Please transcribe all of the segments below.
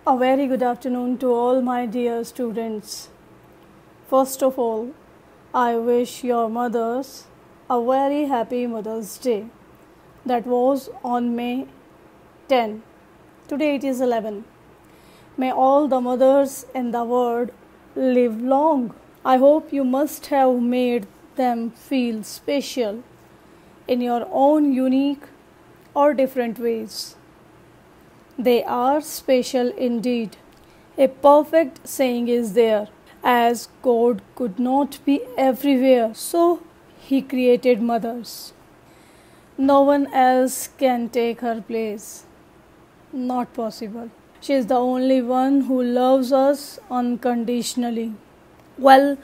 A very good afternoon to all my dear students. First of all, I wish your mothers a very happy Mother's Day. That was on May 10. Today it is 11. May all the mothers in the world live long. I hope you must have made them feel special in your own unique or different ways. They are special indeed. A perfect saying is there, as God could not be everywhere, so He created mothers. No one else can take her place. Not possible. She is the only one who loves us unconditionally. Well,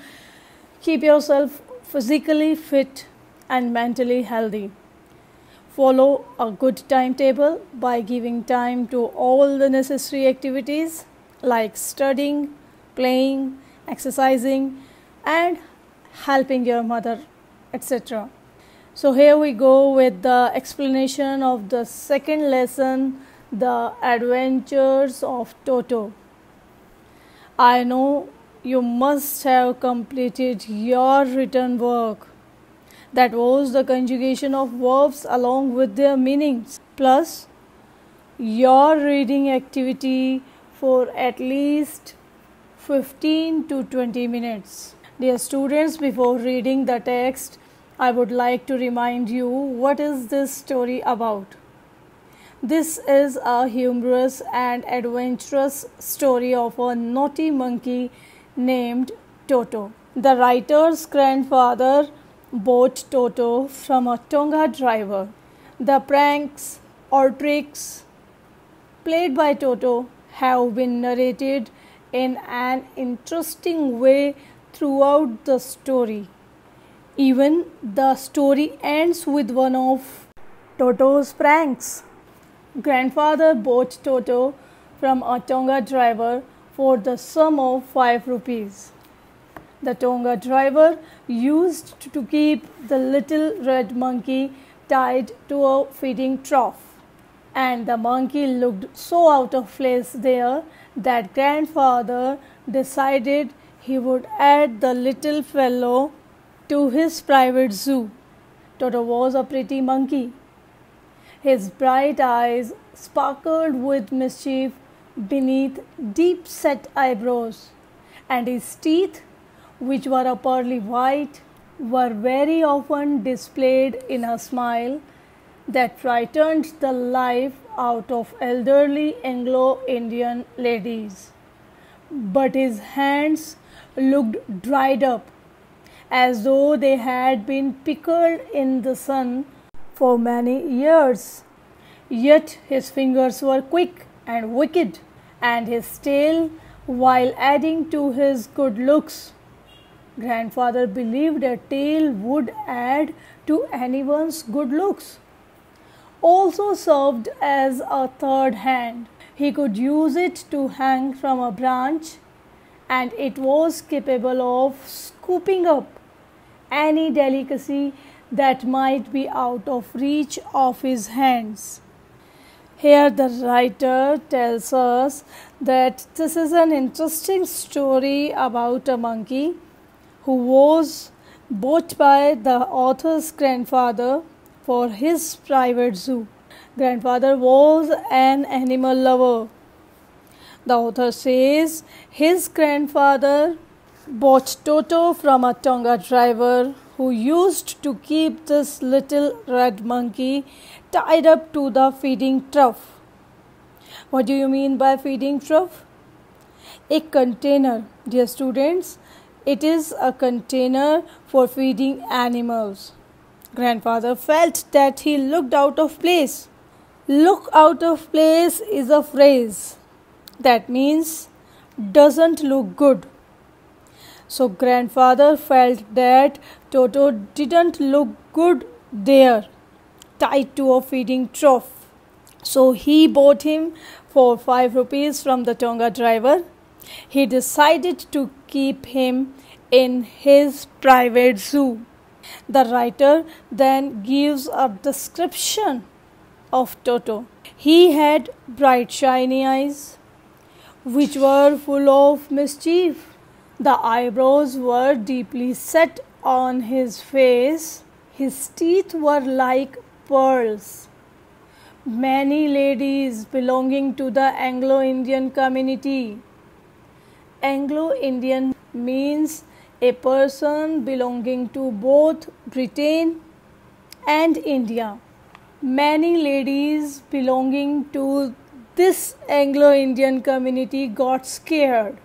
keep yourself physically fit and mentally healthy. Follow a good timetable by giving time to all the necessary activities like studying, playing, exercising, and helping your mother, etc. So here we go with the explanation of the second lesson, The Adventures of Toto. I know you must have completed your written work. That was the conjugation of verbs along with their meanings, plus your reading activity for at least 15 to 20 minutes. Dear students, before reading the text, I would like to remind you what is this story about. This is a humorous and adventurous story of a naughty monkey named Toto. The writer's grandfather bought Toto from a Tonga driver. The pranks or tricks played by Toto have been narrated in an interesting way throughout the story. Even the story ends with one of Toto's pranks. Grandfather bought Toto from a Tonga driver for the sum of 5 rupees. The Tonga driver used to keep the little red monkey tied to a feeding trough, and the monkey looked so out of place there that grandfather decided he would add the little fellow to his private zoo. Toto was a pretty monkey. His bright eyes sparkled with mischief beneath deep-set eyebrows, and his teeth, which were a pearly white, were very often displayed in a smile that frightened the life out of elderly Anglo-Indian ladies. But his hands looked dried up, as though they had been pickled in the sun for many years. Yet his fingers were quick and wicked, and his tail, while adding to his good looks. Grandfather believed a tail would add to anyone's good looks. Also served as a third hand. He could use it to hang from a branch, and it was capable of scooping up any delicacy that might be out of reach of his hands. Here the writer tells us that this is an interesting story about a monkey who was bought by the author's grandfather for his private zoo. Grandfather was an animal lover. The author says his grandfather bought Toto from a Tonga driver who used to keep this little red monkey tied up to the feeding trough. What do you mean by feeding trough? A container, dear students. It is a container for feeding animals. Grandfather felt that he looked out of place. Look out of place is a phrase that means doesn't look good. So grandfather felt that Toto didn't look good there, tied to a feeding trough. So he bought him for 5 rupees from the Tonga driver. He decided to keep him in his private zoo. The writer then gives a description of Toto. He had bright shiny eyes, which were full of mischief. The eyebrows were deeply set on his face. His teeth were like pearls. Many ladies belonging to the Anglo-Indian community. Anglo-Indian means a person belonging to both Britain and India. Many ladies belonging to this Anglo-Indian community got scared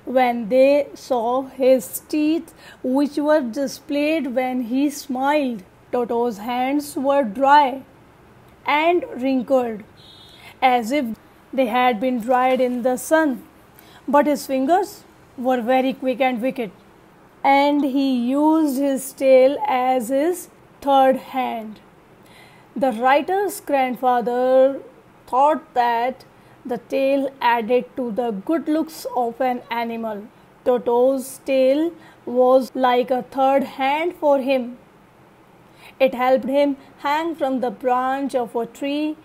when they saw his teeth, which were displayed when he smiled. Toto's hands were dry and wrinkled, as if they had been dried in the sun, but his fingers were very quick and wicked, and he used his tail as his third hand. The writer's grandfather thought that the tail added to the good looks of an animal. Toto's tail was like a third hand for him. It helped him hang from the branch of a tree.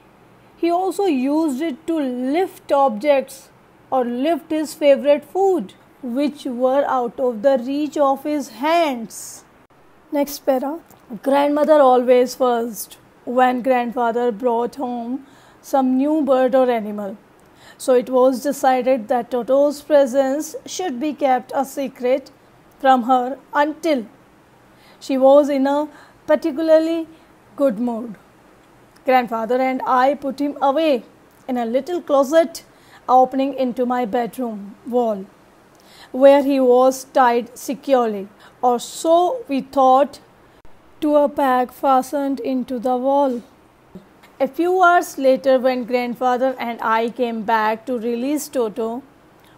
He also used it to lift objects or lift his favorite food, which were out of the reach of his hands. Next para. Grandmother always first when grandfather brought home some new bird or animal. So it was decided that Toto's presence should be kept a secret from her until she was in a particularly good mood. Grandfather and I put him away in a little closet opening into my bedroom wall, where he was tied securely, or so we thought, to a peg fastened into the wall. A few hours later, when grandfather and I came back to release Toto,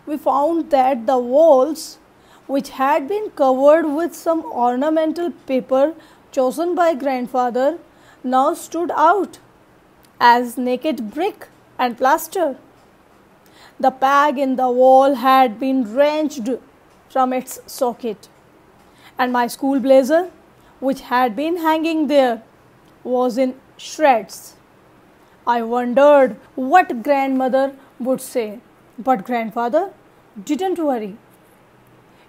we found that the walls, which had been covered with some ornamental paper chosen by grandfather, now stood out as naked brick and plaster. The peg in the wall had been wrenched from its socket, and my school blazer, which had been hanging there, was in shreds. I wondered what grandmother would say, but grandfather didn't worry.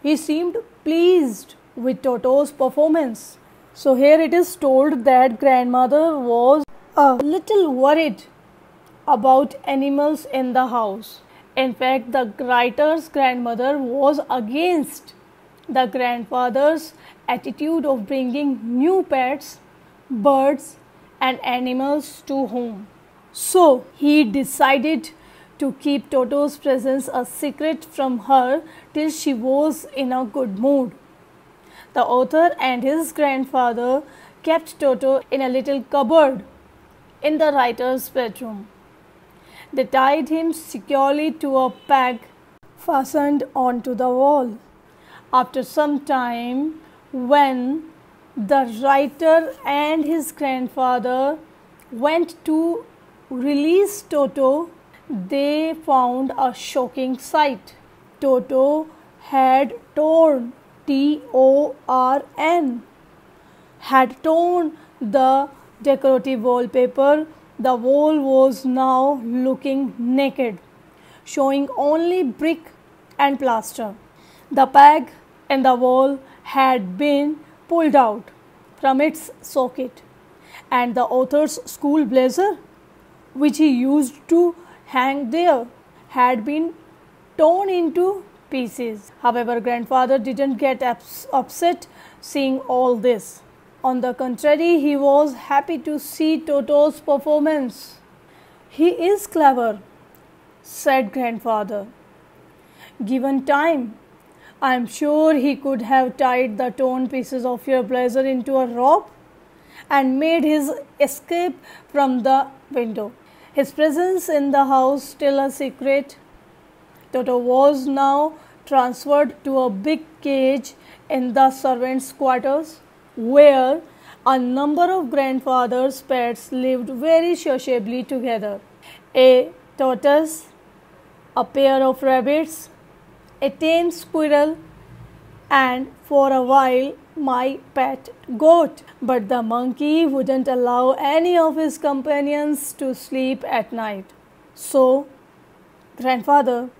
He seemed pleased with Toto's performance. So here it is told that grandmother was a little worried about animals in the house. In fact, the writer's grandmother was against the grandfather's attitude of bringing new pets, birds and animals to home. So he decided to keep Toto's presence a secret from her till she was in a good mood. The author and his grandfather kept Toto in a little cupboard in the writer's bedroom. They tied him securely to a peg fastened onto the wall. After some time, when the writer and his grandfather went to release Toto, they found a shocking sight. Toto had torn T-O-R-N had torn the decorative wallpaper. The wall was now looking naked, showing only brick and plaster. The peg in the wall had been pulled out from its socket, and the author's school blazer, which he used to hang there, had been torn into pieces. However, grandfather didn't get upset seeing all this. On the contrary, he was happy to see Toto's performance. "He is clever," said grandfather. "Given time, I am sure he could have tied the torn pieces of your blazer into a rope and made his escape from the window. His presence in the house still a secret." Toto was now transferred to a big cage in the servants' quarters, where a number of grandfather's pets lived very sociably together. A tortoise, a pair of rabbits, a tame squirrel, and for a while my pet goat. But the monkey wouldn't allow any of his companions to sleep at night. So grandfather,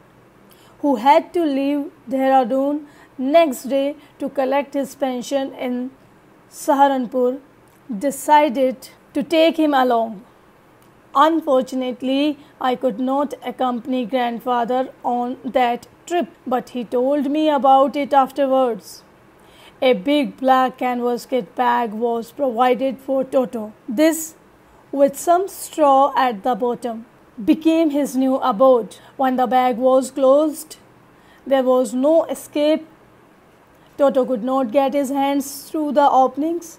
who had to leave Dehradun next day to collect his pension in Saharanpur, decided to take him along. Unfortunately, I could not accompany grandfather on that trip, but he told me about it afterwards. A big black canvas kit bag was provided for Toto. This, with some straw at the bottom, became his new abode. When the bag was closed, there was no escape. Toto could not get his hands through the openings,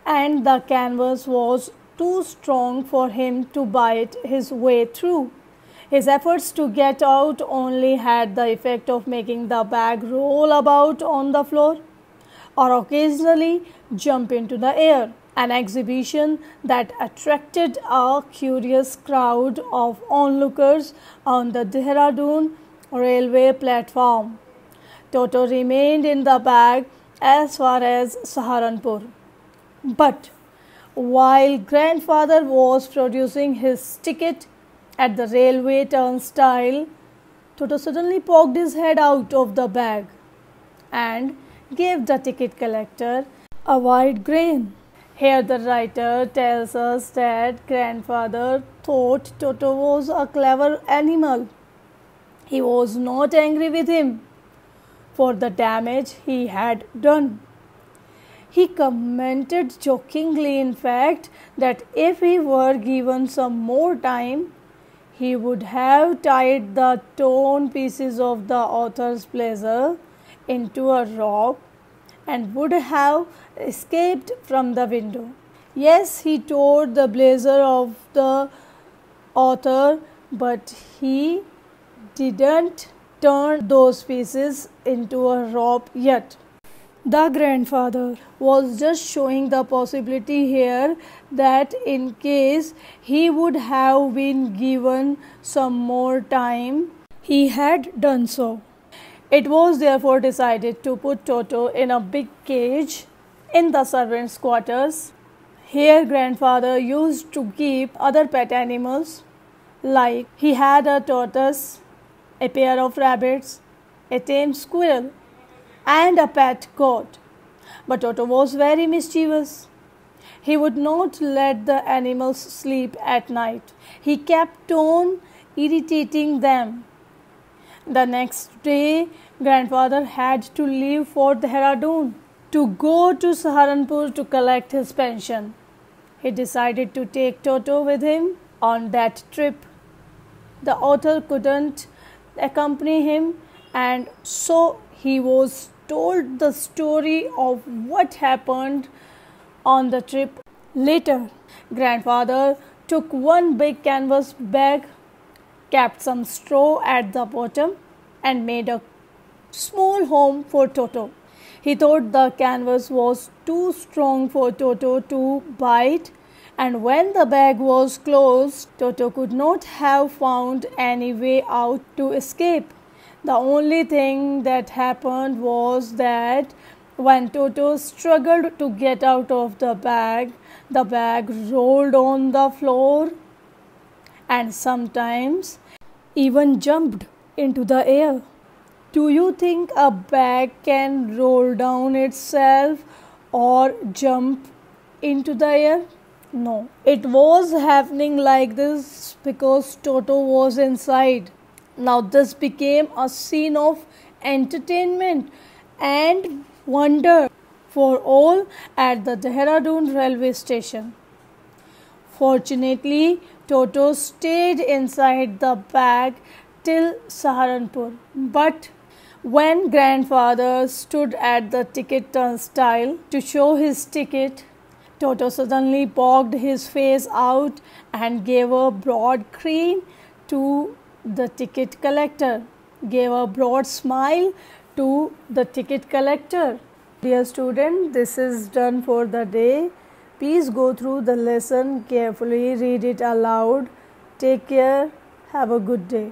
and the canvas was too strong for him to bite his way through. His efforts to get out only had the effect of making the bag roll about on the floor or occasionally jump into the air, an exhibition that attracted a curious crowd of onlookers on the Dehradun railway platform. Toto remained in the bag as far as Saharanpur. But while grandfather was producing his ticket at the railway turnstile, Toto suddenly poked his head out of the bag and gave the ticket collector a wide grin. Here the writer tells us that grandfather thought Toto was a clever animal. He was not angry with him for the damage he had done. He commented jokingly, in fact, that if he were given some more time, he would have tied the torn pieces of the author's blazer into a rope and would have escaped from the window. Yes, he tore the blazer of the author, but he didn't turn those pieces into a rope yet. The grandfather was just showing the possibility here that in case he would have been given some more time, he had done so. It was therefore decided to put Toto in a big cage in the servants' quarters. Here grandfather used to keep other pet animals, like he had a tortoise, a pair of rabbits, a tame squirrel, and a pet goat. But Toto was very mischievous. He would not let the animals sleep at night. He kept on irritating them. The next day, grandfather had to leave for Dehradun to go to Saharanpur to collect his pension. He decided to take Toto with him on that trip. The author couldn't accompany him, and so he was told the story of what happened on the trip. Later, grandfather took one big canvas bag, kept some straw at the bottom, and made a small home for Toto. He thought the canvas was too strong for Toto to bite, and when the bag was closed, Toto could not have found any way out to escape. The only thing that happened was that when Toto struggled to get out of the bag rolled on the floor and sometimes even jumped into the air. Do you think a bag can roll down itself or jump into the air? No, it was happening like this because Toto was inside. Now this became a scene of entertainment and wonder for all at the Dehradun railway station. Fortunately, Toto stayed inside the bag till Saharanpur. But when grandfather stood at the ticket turnstile to show his ticket, Toto suddenly poked his face out and gave a broad grin to the ticket collector, gave a broad smile to the ticket collector. Dear student, this is done for the day. Please go through the lesson carefully, read it aloud. Take care. Have a good day.